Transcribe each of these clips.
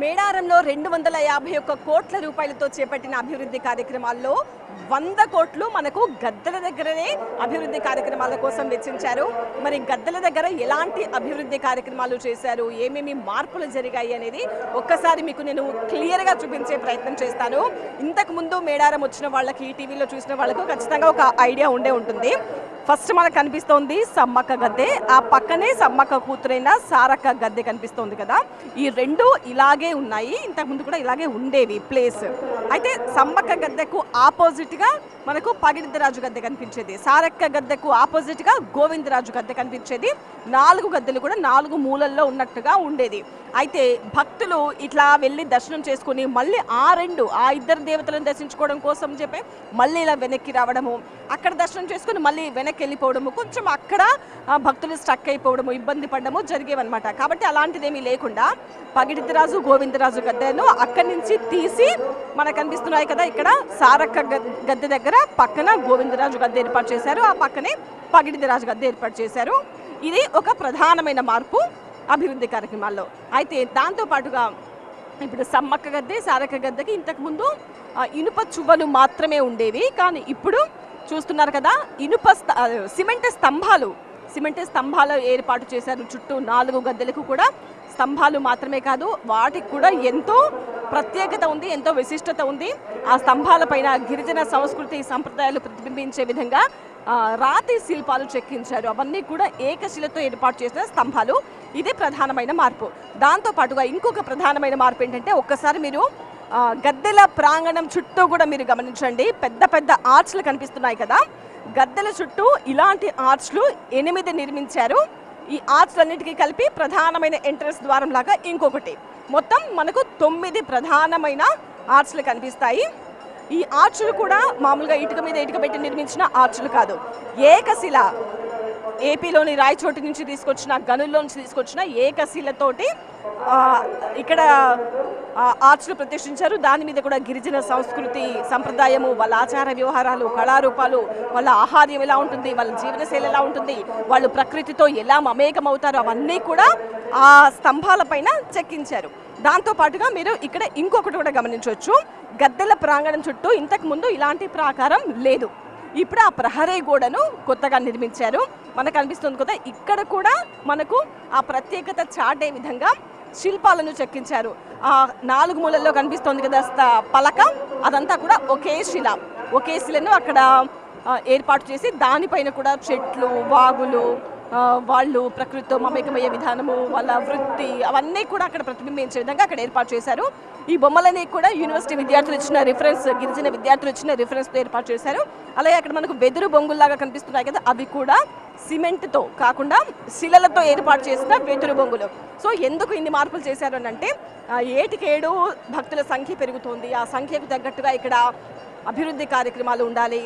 మేడారంలో 251 కోట్ల రూపాయలతో చేపట్టిన అభివృద్ధి కార్యక్రమాల్లో 100 కోట్లు మనకు గద్దెల దగ్గరనే అభివృద్ధి కార్యక్రమాల కోసం వెచ్చించారు. మరి గద్దెల దగ్గర ఎలాంటి అభివృద్ధి కార్యక్రమాలు చేశారు, ఏమేమి మార్పులు జరిగాయి అనేది ఒక్కసారి మీకు నేను క్లియర్గా చూపించే ప్రయత్నం చేస్తాను. ఇంతకు ముందు మేడారం వచ్చిన వాళ్ళకి, టీవీలో చూసిన వాళ్ళకు ఖచ్చితంగా ఒక ఐడియా ఉండే ఉంటుంది. ఫస్ట్ మనకు కనిపిస్తోంది సమ్మక్క గద్దె, ఆ పక్కనే సమ్మక్క కూతురైన సారక్క గద్దె కనిపిస్తోంది కదా. ఈ రెండు ఇలాగే ఉన్నాయి, ఇంతకుముందు కూడా ఇలాగే ఉండేవి ప్లేస్. అయితే సమ్మక్క గద్దెకు ఆపోజిట్గా మనకు పగిడిద్దరాజు గద్దె కనిపించేది, సారక్క గద్దెకు ఆపోజిట్గా గోవిందరాజు గద్దె కనిపించేది. 4 గద్దెలు కూడా 4 మూలల్లో ఉన్నట్టుగా ఉండేది. అయితే భక్తులు ఇట్లా వెళ్ళి దర్శనం చేసుకుని మళ్ళీ ఆ ఇద్దరు దేవతలను దర్శించుకోవడం కోసం చెప్పి మళ్ళీ ఇలా వెనక్కి రావడము, అక్కడ దర్శనం చేసుకుని మళ్ళీ వెనక్కి వెళ్ళిపోవడము, కొంచెం అక్కడ భక్తులు స్టక్ అయిపోవడము, ఇబ్బంది పడడము జరిగేవన్నమాట. కాబట్టి అలాంటిదేమీ లేకుండా పగిడిద్దరాజు గోవిందరాజు గద్దెను అక్కడి నుంచి తీసి మనకు కనిపిస్తున్నాయి కదా. ఇక్కడ సారక్క గద్దె దగ్గర పక్కన గోవిందరాజు గద్దె ఏర్పాటు చేశారు, ఆ పక్కనే పగిడిద్దరాజు గద్దె ఏర్పాటు చేశారు. ఇది ఒక ప్రధానమైన మార్పు అభివృద్ధి కార్యక్రమాల్లో. అయితే దాంతోపాటుగా ఇప్పుడు సమ్మక్క గద్దె, సారక్క గద్దెకి ఇంతకుముందు ఇనుప చువ్వలు మాత్రమే ఉండేవి. కానీ ఇప్పుడు చూస్తున్నారు కదా, సిమెంట్ స్తంభాలు ఏర్పాటు చేశారు. చుట్టూ 4 గద్దెలకు కూడా స్తంభాలు మాత్రమే కాదు, వాటికి కూడా ఎంతో ప్రత్యేకత ఉంది, ఎంతో విశిష్టత ఉంది. ఆ స్తంభాల పైన గిరిజన సంస్కృతి సంప్రదాయాలు ప్రతిబింబించే విధంగా రాతి శిల్పాలు చెక్కించారు. అవన్నీ కూడా ఏకశిలతో ఏర్పాటు చేసిన స్తంభాలు. ఇదే ప్రధానమైన మార్పు. దాంతోపాటుగా ఇంకొక ప్రధానమైన మార్పు ఏంటంటే, ఒక్కసారి మీరు గద్దెల ప్రాంగణం చుట్టూ కూడా మీరు గమనించండి, పెద్ద పెద్ద ఆర్చ్లు కనిపిస్తున్నాయి కదా. గద్దెల చుట్టూ ఇలాంటి ఆర్చ్లు 8 నిర్మించారు. ఈ ఆర్చ్లన్నిటికీ కలిపి ప్రధానమైన ఎంట్రన్స్ ద్వారం లాగా ఇంకొకటి, మొత్తం మనకు 9 ప్రధానమైన ఆర్చ్లు కనిపిస్తాయి. ఈ ఆర్చులు కూడా మామూలుగా ఇటుక మీద ఇటుక పెట్టి నిర్మించిన ఆర్చులు కాదు, ఏకశిల, ఏపీలోని రాయచోటి నుంచి తీసుకొచ్చిన, గనుల్లో నుంచి తీసుకొచ్చిన ఏకశిలతోటి ఇక్కడ ఆర్చులు ప్రతిష్ఠించారు. దాని మీద కూడా గిరిజన సంస్కృతి సంప్రదాయము, వాళ్ళ ఆచార వ్యవహారాలు, కళారూపాలు, వాళ్ళ ఆహార్యం ఎలా ఉంటుంది, వాళ్ళ జీవనశైలి ఎలా ఉంటుంది, వాళ్ళు ప్రకృతితో ఎలా మమేకం అవుతారో అవన్నీ కూడా ఆ స్తంభాల పైన చెక్కించారు. దాంతోపాటుగా మీరు ఇక్కడ ఇంకొకటి కూడా గమనించవచ్చు, గద్దెల ప్రాంగణం చుట్టూ ఇంతకు ముందు ఇలాంటి ప్రాకారం లేదు. ఇప్పుడు ఆ ప్రహరీ గోడను కొత్తగా నిర్మించారు. మనకు అనిపిస్తుంది కదా, ఇక్కడ కూడా మనకు ఆ ప్రత్యేకత చాటే విధంగా శిల్పాలను చెక్కించారు. ఆ 4 మూలల్లో కనిపిస్తోంది కదా పలక, అదంతా కూడా ఒకే శిలను అక్కడ ఏర్పాటు చేసి దానిపైన కూడా చెట్లు, వాగులు, వాళ్ళు ప్రకృతితో మమేకమయ్యే విధానము, వాళ్ళ వృత్తి, అవన్నీ కూడా అక్కడ ప్రతిబింబించే విధంగా అక్కడ ఏర్పాటు చేశారు. ఈ బొమ్మలని కూడా యూనివర్సిటీ విద్యార్థులు ఇచ్చిన రిఫరెన్స్, గిరిజన విద్యార్థులు ఇచ్చిన రిఫరెన్స్తో ఏర్పాటు చేశారు. అలాగే అక్కడ మనకు వెదురు బొంగుల్లాగా కనిపిస్తున్నాయి కదా, అవి కూడా సిమెంట్తో కాకుండా శిలలతో ఏర్పాటు చేసిన వెదురు బొంగులు. సో ఎందుకు ఇన్ని మార్పులు చేశారు అని అంటే, 7 భక్తుల సంఖ్య పెరుగుతోంది. ఆ సంఖ్యకు తగ్గట్టుగా ఇక్కడ అభివృద్ధి కార్యక్రమాలు ఉండాలి.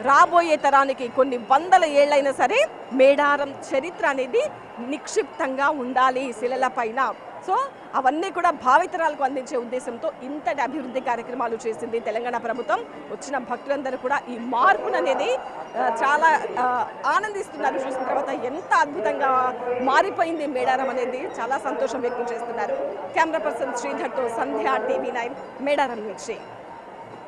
రాబోయే తరానికి కొన్ని 100 ఏళ్ళైనా సరే మేడారం చరిత్ర అనేది నిక్షిప్తంగా ఉండాలి శిలల పైన. సో అవన్నీ కూడా భావితరాలకు అందించే ఉద్దేశంతో ఇంతటి అభివృద్ధి కార్యక్రమాలు చేసింది తెలంగాణ ప్రభుత్వం. వచ్చిన భక్తులందరూ కూడా ఈ మార్పును అనేది చాలా ఆనందిస్తున్నారు. చూసిన తర్వాత ఎంత అద్భుతంగా మారిపోయింది మేడారం అనేది చాలా సంతోషం వ్యక్తం చేస్తున్నారు. కెమెరా పర్సన్ శ్రీధర్తో సంధ్య, TV9 మేడారం నుంచి.